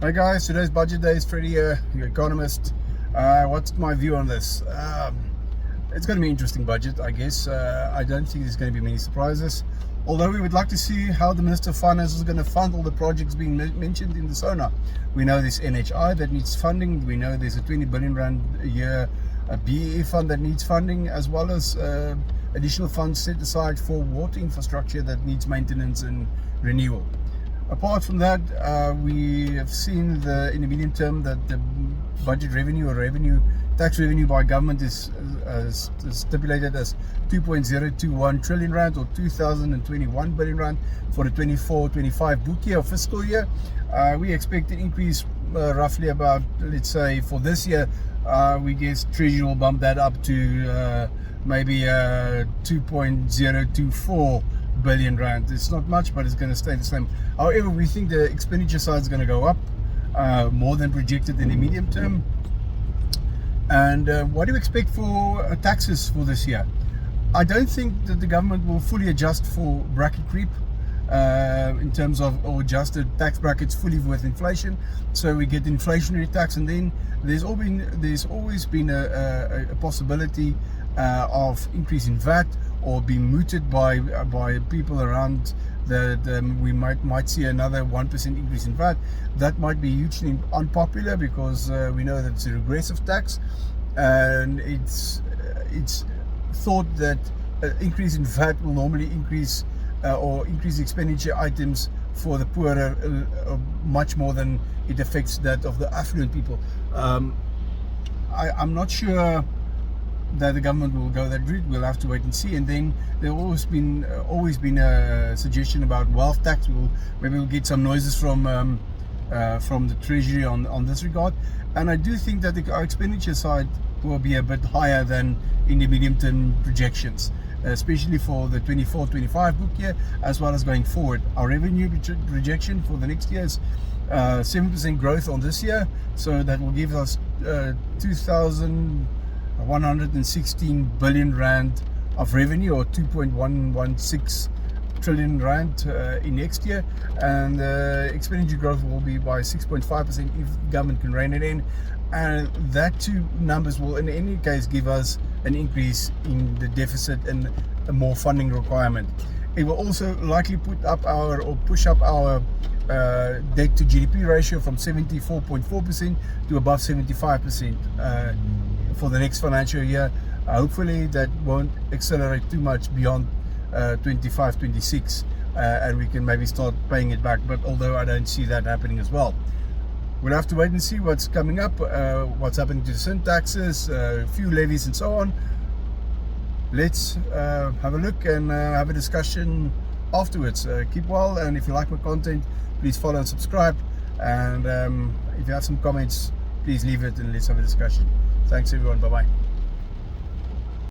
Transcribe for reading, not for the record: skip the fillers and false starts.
Hi guys, today's budget day. Is Freddie here, your economist. What's my view on this? It's going to be an interesting budget, I guess. I don't think there's going to be many surprises. Although we would like to see how the Minister of Finance is going to fund all the projects being mentioned in the SONA. We know there's NHI that needs funding. We know there's a 20 billion rand a year BEE fund that needs funding, as well as additional funds set aside for water infrastructure that needs maintenance and renewal. Apart from that, we have seen in the medium term that the budget revenue or tax revenue by government is stipulated as 2.021 trillion rand or 2021 billion rand for the 24-25 book year or fiscal year. We expect an increase roughly about, let's say for this year, we guess Treasury will bump that up to maybe 2.024 billion rand. It's not much, but it's going to stay the same. However, we think the expenditure side is going to go up more than projected in the medium term. And what do you expect for taxes for this year? I don't think that the government will fully adjust for bracket creep in terms of, or adjust the tax brackets fully with inflation, so we get inflationary tax. And then there's always been a possibility of increase in VAT, or being mooted by people around we might see another 1% increase in VAT. That might be hugely unpopular because we know that it's a regressive tax, and it's thought that an increase in VAT will normally increase expenditure items for the poorer much more than it affects that of the affluent people. I'm not sure that the government will go that route. We'll have to wait and see. And then there's always been a suggestion about wealth tax. Maybe we'll get some noises from the Treasury on this regard. And I do think that our expenditure side will be a bit higher than in the medium term projections, especially for the 24-25 book year, as well as going forward. Our revenue projection for the next year is 7% growth on this year, so that will give us 2,116 billion rand of revenue, or 2.116 trillion rand in next year. And expenditure growth will be by 6.5% if government can rein it in. And that two numbers will in any case give us an increase in the deficit and a more funding requirement. It will also likely push up our debt to GDP ratio from 74.4% to above 75% for the next financial year. Hopefully that won't accelerate too much beyond 25-26, and we can maybe start paying it back. But although I don't see that happening as well, we'll have to wait and see what's coming up, what's happening to the sin taxes, few levies and so on. Let's have a look and have a discussion afterwards. Keep well, and if you like my content, please follow and subscribe. And if you have some comments, please leave it and let's have a discussion. Thanks everyone. Bye bye.